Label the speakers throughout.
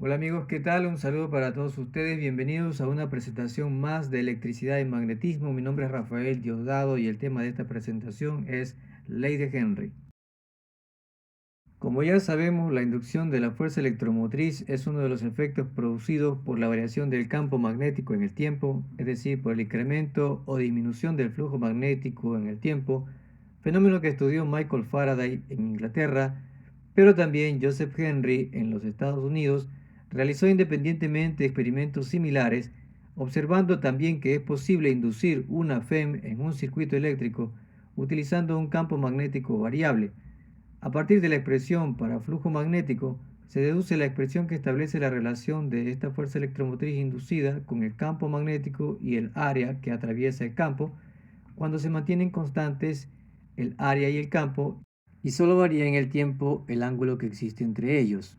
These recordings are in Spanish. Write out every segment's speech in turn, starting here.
Speaker 1: Hola amigos, ¿qué tal? Un saludo para todos ustedes. Bienvenidos a una presentación más de electricidad y magnetismo. Mi nombre es Rafael Diosdado y el tema de esta presentación es Ley de Henry. Como ya sabemos, la inducción de la fuerza electromotriz es uno de los efectos producidos por la variación del campo magnético en el tiempo, es decir, por el incremento o disminución del flujo magnético en el tiempo, fenómeno que estudió Michael Faraday en Inglaterra, pero también Joseph Henry en los Estados Unidos realizó independientemente experimentos similares, observando también que es posible inducir una FEM en un circuito eléctrico utilizando un campo magnético variable. A partir de la expresión para flujo magnético, se deduce la expresión que establece la relación de esta fuerza electromotriz inducida con el campo magnético y el área que atraviesa el campo, cuando se mantienen constantes el área y el campo, y solo varía en el tiempo el ángulo que existe entre ellos.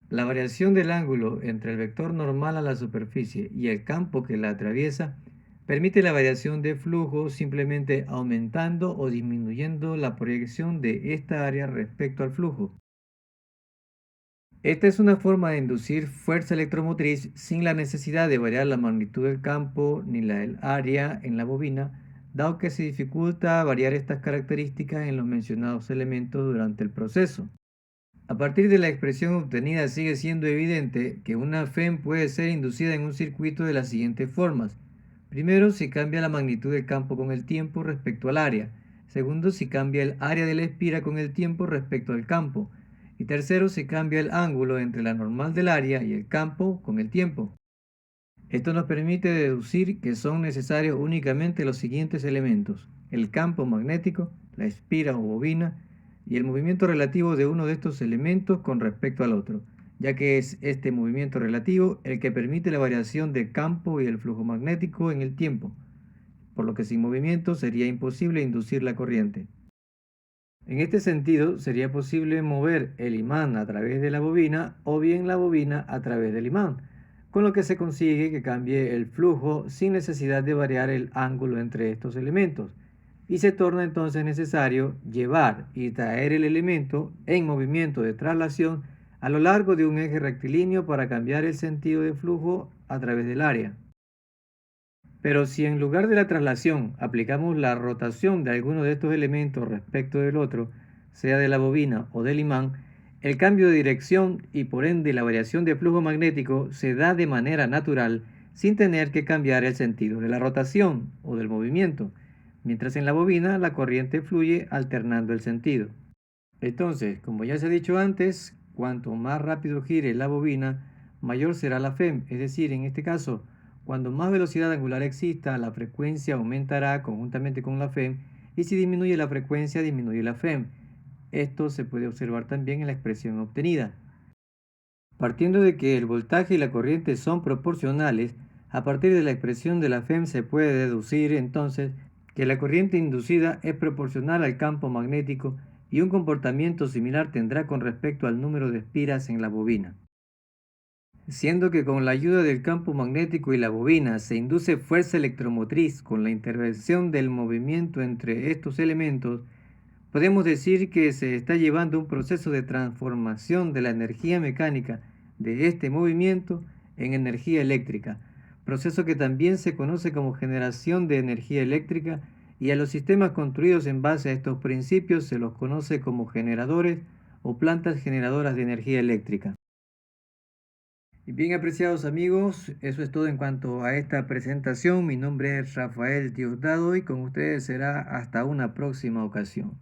Speaker 1: La variación del ángulo entre el vector normal a la superficie y el campo que la atraviesa permite la variación de flujo simplemente aumentando o disminuyendo la proyección de esta área respecto al flujo. Esta es una forma de inducir fuerza electromotriz sin la necesidad de variar la magnitud del campo ni la del área en la bobina, dado que se dificulta variar estas características en los mencionados elementos durante el proceso. A partir de la expresión obtenida sigue siendo evidente que una FEM puede ser inducida en un circuito de las siguientes formas. Primero, si cambia la magnitud del campo con el tiempo respecto al área. Segundo, si cambia el área de la espira con el tiempo respecto al campo. Y tercero, si cambia el ángulo entre la normal del área y el campo con el tiempo. Esto nos permite deducir que son necesarios únicamente los siguientes elementos: el campo magnético, la espira o bobina, y el movimiento relativo de uno de estos elementos con respecto al otro, ya que es este movimiento relativo el que permite la variación del campo y el flujo magnético en el tiempo, por lo que sin movimiento sería imposible inducir la corriente. En este sentido, sería posible mover el imán a través de la bobina o bien la bobina a través del imán, con lo que se consigue que cambie el flujo sin necesidad de variar el ángulo entre estos elementos, y se torna entonces necesario llevar y traer el elemento en movimiento de traslación a lo largo de un eje rectilíneo para cambiar el sentido de flujo a través del área. Pero si en lugar de la traslación aplicamos la rotación de alguno de estos elementos respecto del otro, sea de la bobina o del imán, el cambio de dirección y por ende la variación de flujo magnético se da de manera natural sin tener que cambiar el sentido de la rotación o del movimiento, mientras en la bobina la corriente fluye alternando el sentido. Entonces, como ya se ha dicho antes, cuanto más rápido gire la bobina, mayor será la FEM, es decir, en este caso, cuando más velocidad angular exista, la frecuencia aumentará conjuntamente con la FEM, y si disminuye la frecuencia, disminuye la FEM. Esto se puede observar también en la expresión obtenida. Partiendo de que el voltaje y la corriente son proporcionales, a partir de la expresión de la FEM se puede deducir entonces que la corriente inducida es proporcional al campo magnético y un comportamiento similar tendrá con respecto al número de espiras en la bobina. Siendo que con la ayuda del campo magnético y la bobina se induce fuerza electromotriz con la intervención del movimiento entre estos elementos, podemos decir que se está llevando un proceso de transformación de la energía mecánica de este movimiento en energía eléctrica, proceso que también se conoce como generación de energía eléctrica, y a los sistemas construidos en base a estos principios se los conoce como generadores o plantas generadoras de energía eléctrica. Y bien, apreciados amigos, eso es todo en cuanto a esta presentación. Mi nombre es Rafael Diosdado y con ustedes será hasta una próxima ocasión.